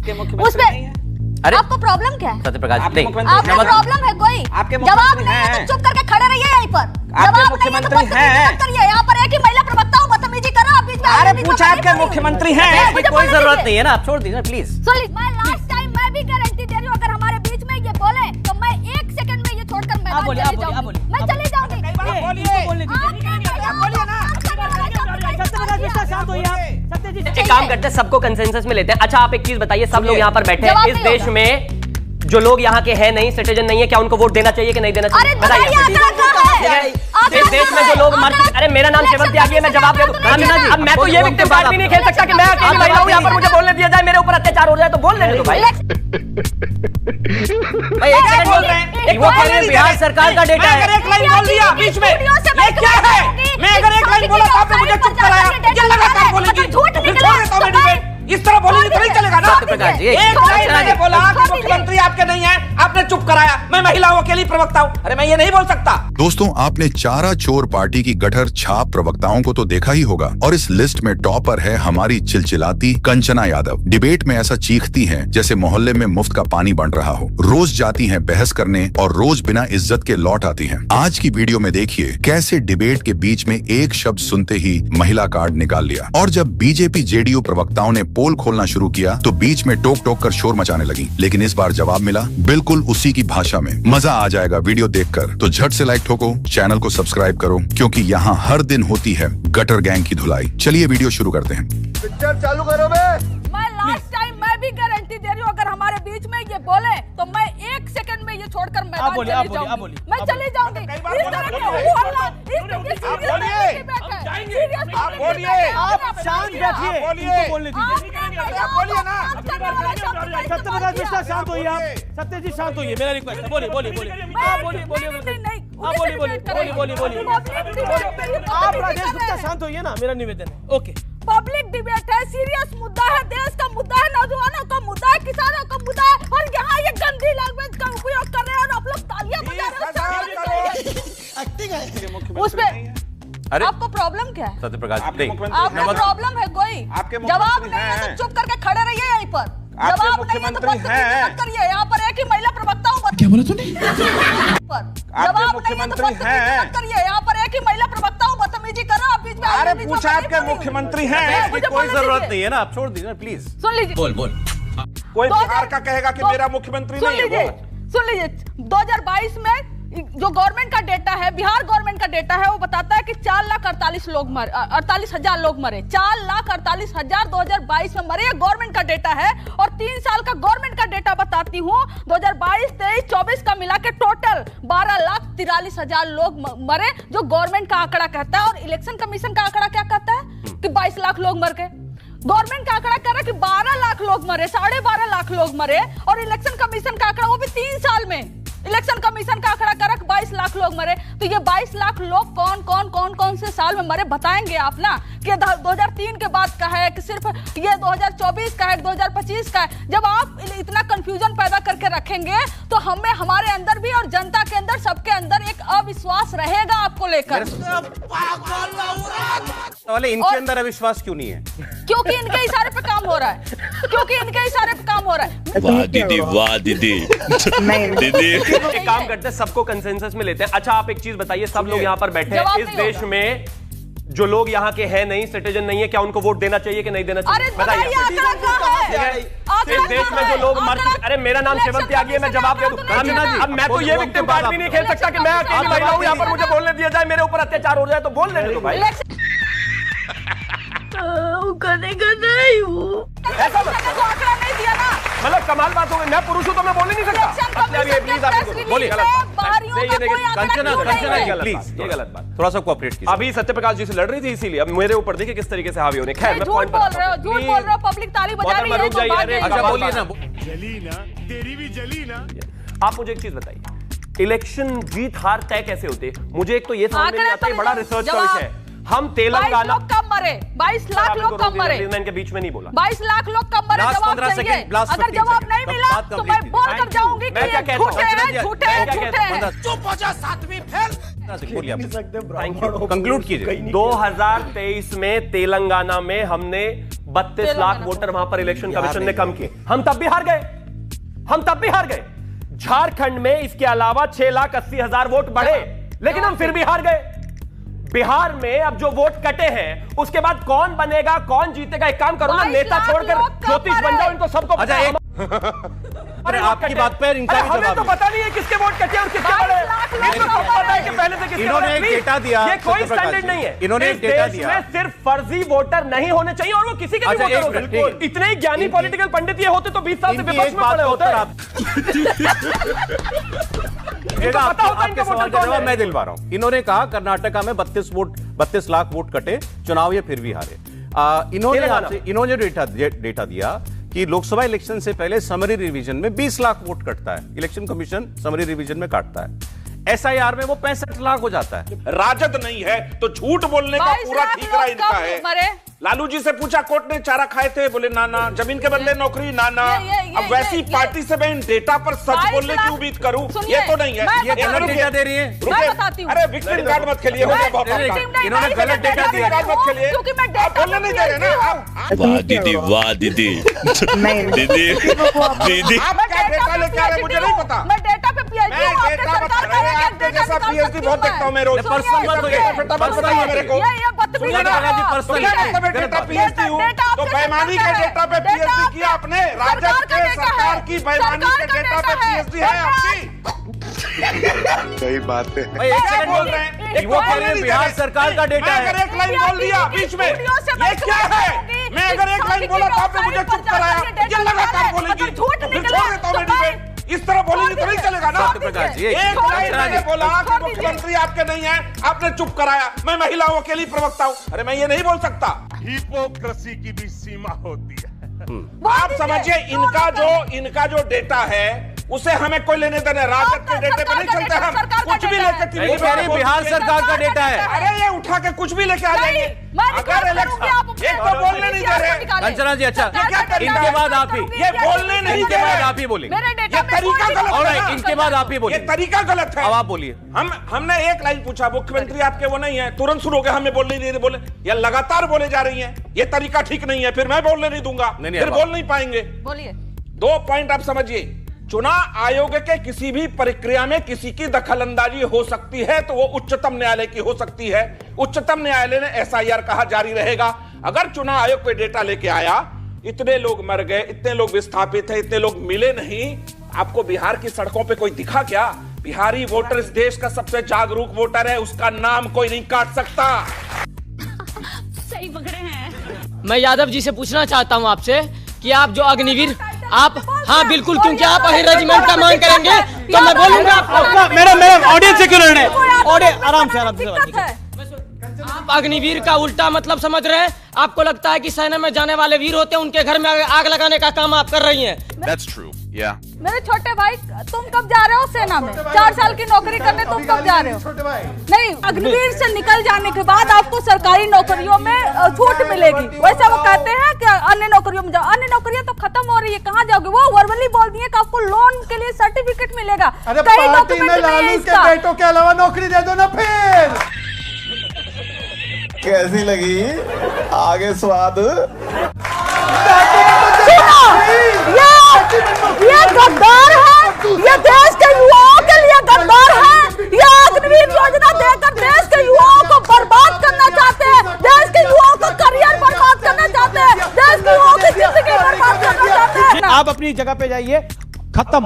उस पे अरे आपको प्रॉब्लम क्या है? सत्यप्रकाश आपको प्रॉब्लम है कोई? जवाब नहीं है तो चुप करके खड़े रहिए यहीं पर। जवाब नहीं है तो बदतमीजी मत करिए। यहाँ पर एक ही महिला प्रवक्ता हूँ, बदतमीजी कर रहा हूँ बीच में। अरे पूछा आपके मुख्यमंत्री हैं, कोई जरूरत नहीं है ना, आप छोड़ दीजिए प्लीज। मैं लास्ट टाइम मैं भी गारंटी दे रही हूँ, अगर हमारे बीच में ये बोले तो मैं 1 सेकंड में ये छोड़कर मैदान चली जाऊंगी। मैं चली जाऊंगी। एक काम करते हैं, सबको कंसेंसस में लेते हैं। अच्छा आप एक चीज बताइए, सब लोग यहाँ पर बैठे हैं, इस देश में जो लोग यहाँ के हैं नहीं, सिटीजन नहीं है, क्या उनको वोट देना चाहिए कि नहीं देना चाहिए? बताइए। इस देश में जो लोग अरे मेरा नाम शेवंती त्यागी है, मैं जवाब दे दूं। अब मैं तो ये विक्टिम कार्ड भी नहीं खेल सकता कि मैं अकेली महिला हूं, यहाँ पर मुझे बोलने दिया जाए, मेरे ऊपर अत्याचार हो जाए तो बोल देने दो भाई। भाई एक सेकंड बोल रहे हैं, वो कह रहे हैं बिहार सरकार का डेटा है। अगर एक लाइन बोल दिया बीच में, ये क्या है? मैं अगर एक लाइन बोला तो आपने मुझे चुप कराया, ये लगातार बोलेगी, फिर छोड़ देता हूं मैं डिबेट। इस तरह बोलेंगे तो नहीं चलेगा ना। एक लाइन मैंने बोला कि मुख्यमंत्री आपके नहीं है, आपने चुप कराया। मैं महिला हूं, अकेली प्रवक्ता हूं, अरे मैं ये नहीं बोल सकता। दोस्तों, आपने चारा चोर पार्टी की गठर छाप प्रवक्ताओं को तो देखा ही होगा, और इस लिस्ट में टॉपर है हमारी चिलचिलाती कंचना यादव। डिबेट में ऐसा चीखती हैं जैसे मोहल्ले में मुफ्त का पानी बंट रहा हो। रोज जाती हैं बहस करने और रोज बिना इज्जत के लौट आती हैं। आज की वीडियो में देखिए कैसे डिबेट के बीच में एक शब्द सुनते ही महिला कार्ड निकाल लिया, और जब बीजेपी जेडीयू प्रवक्ताओं ने पोल खोलना शुरू किया तो बीच में टोक टोक कर शोर मचाने लगी। लेकिन इस बार जवाब मिला बिल्कुल उसी की भाषा में। मजा आ जाएगा वीडियो देखकर, तो झट से लाइक ठोको, चैनल को सब्सक्राइब करो, क्योंकि यहाँ हर दिन होती है गटर गैंग की धुलाई। चलिए वीडियो शुरू करते हैं। पिक्चर चालू करो बे। मैं लास्ट टाइम मैं भी गारंटी दे रही हूँ, अगर हमारे बीच में ये बोले तो मैं 1 सेकंड में ये छोड़कर मैदान चली जाऊंगी। मैं चली जाऊंगी। आप बोलिए, आप शांत बैठिए, उनको बोलने दीजिए। बोलिए ना, सत्यप्रकाश मिश्रा शांत होइए आप। सत्य जी शांत होइए, मेरा रिक्वेस्ट है। बोलिए बोलिए बोलिए, आप बोलिए बोलिए बोलिए। आप राजेश गुप्ता शांत होइए ना, मेरा निवेदन है। ओके, पब्लिक डिबेट है, सीरियस मुद्दा है, देश का मुद्दा है, नौजवानों का मुद्दा है, किसानों का मुद्दा है, और यहाँ ये गंदी लैंग्वेज का उपयोग कर रहे हैं और आप लोग तालियां बजा रहे हैं। उस पे अरे आपको प्रॉब्लम क्या है? सत्यप्रकाश आपको प्रॉब्लम है कोई? जवाब नहीं है तो चुप करके खड़े रहिए यहीं पर। जवाब नहीं है तो बदतमीजी मत करिए। यहाँ पर एक ही महिला प्रवक्ता हूँ। क्या बोला तूने? जवाब नहीं है तो बदतमीजी मत करिए। यहाँ पर एक ही महिला प्रवक्ता हूँ, बदतमीजी कर रहा हूँ बीच में। अरे पूछा आपके मुख्यमंत्री हैं, कोई जरूरत नहीं है ना, आप छोड़ दीजिए प्लीज। सुन लीजिए, बोल। कोई बिहार का कहेगा कि मेरा मुख्यमंत्री नहीं है। सुन लीजिए, 2022 में जो गवर्नमेंट का डेटा है, बिहार गवर्नमेंट का डेटा है, वो बताता है कि 4,48,000 लोग मरे, 48,000 लोग मरे। 4,48,000 2022 में मरे, ये गवर्नमेंट का डेटा है। और 3 साल का गवर्नमेंट का डेटा बताती हूँ, 2022, 23, 24 का मिला के टोटल 12,43,000 लोग मरे, जो गवर्नमेंट का आंकड़ा कहता है। और इलेक्शन कमीशन का आंकड़ा क्या कहता है कि 22 लाख लोग मर गए। गवर्नमेंट का आंकड़ा कह रहा है कि 12 लाख लोग मरे, 12.5 लाख लोग मरे। और इलेक्शन कमीशन का आंकड़ा, वो भी 3 साल में इलेक्शन कमीशन का आंकड़ा कर 22 लाख लोग मरे। तो ये 22 लाख लोग कौन से साल में मरे बताएंगे आप ना? कि 2003 के बाद का है कि सिर्फ ये 2024 का है, 2025 का है? जब आप इतना कंफ्यूजन पैदा करके रखेंगे तो हमें, हमारे अंदर भी और जनता के अंदर, सबके अंदर एक अविश्वास रहेगा आपको लेकर। इनके अंदर अविश्वास क्यों नहीं है? क्योंकि इनके इशारे पे काम हो रहा है। क्योंकि इनके इशारे पे काम हो रहा है। वाह दीदी, वाह दीदी। दीदी एक काम करते हैं, सबको कंसेंसस में लेते हैं। अच्छा आप एक चीज बताइए, सब लोग यहाँ पर बैठे हैं, इस देश में जो लोग यहाँ के हैं नहीं, सिटीजन नहीं है, क्या उनको वोट देना चाहिए कि नहीं देना चाहिए? बताइए। इस देश में जो लोग अरे मेरा नाम शेवंती त्यागी है, मैं जवाब दे दूं। अब मैं तो ये विक्टिम कार्ड भी नहीं खेल सकता कि मैं अकेली महिला हूं, यहाँ पर मुझे बोलने दिया जाए, मेरे ऊपर अत्याचार हो जाए तो बोल देने दो भाई। ऐसा आंकड़ा नहीं दिया ना, मतलब कमाल बात हो गई। मैं पुरुष हूं तो मैं बोल नहीं सकता। प्लीज आप बोलिए। कंचना प्लीज, ये गलत बात, थोड़ा सा कोऑपरेट कीजिए। अभी सत्यप्रकाश जी से लड़ रही थी, इसीलिए अब मेरे ऊपर देखिए किस तरीके से हावी होने। खैर मैं पॉइंट बोल रहे हो, पब्लिक ताली बजा रही है। रुक जाइए, अच्छा बोलिए ना। जली ना, तेरी भी जली ना। आप मुझे एक चीज बताइए, इलेक्शन जीत हार तय कैसे होते? मुझे एक तो ये समझ में नहीं आता, बड़ा रिसर्च का विषय है। हम तेलंगाना 22 लाख लोग कम मरे। मैं इनके बीच में नहीं बोला। 22 लाख लोग कम मरे। जवाब चाहिए। अगर जवाब नहीं मिला तो मैं बोल कर जाऊंगी कि ये झूठे। चुप हो जा, 7वीं फेल। कंक्लूड कीजिए। 2023 में तेलंगाना में हमने 32 लाख वोटर वहां पर इलेक्शन कमीशन ने कम किए। हम तब भी हार गए। झारखंड में इसके अलावा 6,80,000 वोट बढ़े, लेकिन हम फिर भी हार गए। बिहार में अब जो वोट कटे हैं उसके बाद कौन बनेगा, कौन जीतेगा? एक काम करो ना, नेता छोड़कर ज्योतिष बन जाओ, इनको सबको पता है। अरे आपकी बात पर इनका हमें तो पता नहीं है किसके वोट कटे और किसके बढ़े। पता है कि पहले से किसके इन्होंने एक डेटा दिया, ये कोई स्टैंडर्ड नहीं है। इन्होंने एक डेटा दिया, सिर्फ फर्जी वोटर नहीं होने चाहिए और वो किसी के भी वोटर होते। इतने ही ज्ञानी पॉलिटिकल पंडित ये होते तो 20 साल से विपक्ष में पड़े होते। आपके सवाल का जवाब मैं दिलवा रहा हूं। इन्होंने कहा कर्नाटका में 32 लाख वोट कटे, चुनाव ये फिर भी हारे। इन्होंने डेटा दिया कि लोकसभा इलेक्शन से पहले समरी रिवीजन में 20 लाख वोट कटता है, इलेक्शन कमीशन समरी रिवीजन में काटता है। एसआईआर में वो 65 लाख हो जाता है। राजद नहीं है तो झूठ बोलने का पूरा ठीकरा इनका है। लालू जी से पूछा कोर्ट ने चारा खाए थे, बोले ना ना, जमीन के बदले नौकरी ना ना। अब वैसी पार्टी से मैं इन डेटा पर सच बोलने की उम्मीद करूं, ये तो नहीं है। ये गलत डेटा दे रही है। अरे विक्टिम कार्ड मत खेलिए, इन्होंने गलत डेटा दिया, मत खेलिए, आप बोलने नहीं दे रहे ना। वाह दीदी, वाह दीदी, दीदी आप क्या डेटा लेके आ रहे हैं मुझे नहीं पता। मैं डेटा पे पीएचडी हूं, आपके सरकार का आपके जैसा पीएचडी बहुत देखता हूं मैं रोज। पर्सनल मत होइए, बताइए मेरे को। ये बदतमीजी डेटा पीएचडी हूं तो बेईमानी के डेटा पे पीएचडी किया आपने। राजद के सरकार की बेईमानी के डेटा पे पीएचडी है आपकी। सही बात है। एक सेकंड बोल रहे हैं, वो कह रहे हैं बिहार सरकार का डेटा है। मैं अगर एक लाइन बोल दिया बीच में, ये क्या है? मैं अगर एक लाइन बोला तो आपने मुझे चुप कराया। ये लगातार बोलेगी फिर छोड़ देता हूं मैं डिबेट। इस तरह बोलेगी तो नहीं चलेगा ना। एक लाइन मैंने बोला कि मुख्यमंत्री आपके नहीं है, आपने चुप कराया। मैं महिलाओं के लिए प्रवक्ता हूं, अरे मैं ये नहीं बोल सकता। हिपोक्रेसी की भी सीमा होती है। आप समझिए, इनका जो डेटा है उसे हमें कोई लेने देने। राजद के डेटे पे नहीं चलते हम। कुछ भी लेकर बिहार सरकार का डेटा है। अरे ये उठा के कुछ भी लेके आ जाएंगे। अगर इलेक्शन एक तो बोलने नहीं दे रहे। कंचना जी, अच्छा इनके बाद आप ही, ये बोलने नहीं दे रहे, आप ही बोलेंगे। ये तरीका गलत है। इनके बाद आप ही बोलिए। ये तरीका गलत है। अब आप बोलिए। हमने एक लाइन पूछा, मुख्यमंत्री आपके वो नहीं है, तुरंत शुरू हो गए हमें बोलने नहीं दे, बोले ये लगातार बोले जा रही है, ये तरीका ठीक नहीं है, फिर मैं बोलने नहीं दूंगा, फिर बोल नहीं पाएंगे। बोलिए। 2 पॉइंट आप समझिए। चुनाव आयोग के किसी भी प्रक्रिया में किसी की दखलंदाजी हो सकती है तो वो उच्चतम न्यायालय की हो सकती है। उच्चतम न्यायालय ने एसआईआर कहा जारी रहेगा। अगर चुनाव आयोग कोई डेटा लेके आया, इतने लोग मर गए, इतने लोग विस्थापित हैं, इतने लोग मिले नहीं, आपको बिहार की सड़कों पे कोई दिखा क्या? बिहारी वोटर इस देश का सबसे जागरूक वोटर है, उसका नाम कोई नहीं काट सकता। सही पकड़े हैं। मैं यादव जी से पूछना चाहता हूं आपसे कि आप जो अग्निवीर, आप, हाँ बिल्कुल, क्योंकि आप अही रेजिमेंट का मांग करेंगे तो मैं बोलूंगा आपको। मैडम ऑडियंस से क्यों लड़ रहे हैं? ऑडियंस आराम से आप अग्निवीर का उल्टा मतलब समझ रहे हैं। आपको लगता है कि सेना में जाने वाले वीर होते हैं, उनके घर में आग लगाने का काम आप कर रही हैं। That's true. Yeah. मेरे छोटे भाई, तुम कब जा रहे हो सेना में? 4 साल की नौकरी करने तुम कब जा रहे हो? नहीं, अग्निवीर से निकल जाने के बाद आपको सरकारी नौकरियों में छूट मिलेगी। वैसे वो कहते हैं कि अन्य नौकरियों में जाओ। अन्य नौकरियां तो खत्म हो रही है, कहाँ जाओगे? वो वर्बली बोल दिए कि आपको लोन के लिए सर्टिफिकेट मिलेगा। कई डॉक्यूमेंट नहीं है इसका। बेटों के अलावा नौकरी दे दो ना फिर। कैसी लगी आगे स्वाद? ये गद्दार है, ये देश के युवाओं के लिए गद्दार है। ये अग्निवीर योजना देकर देश के युवाओं को बर्बाद करना चाहते हैं, देश के युवाओं का करियर बर्बाद करना चाहते हैं, देश के युवाओं की जिंदगी बर्बाद करना चाहते हैं। आप अपनी जगह पे जाइए, खत्म।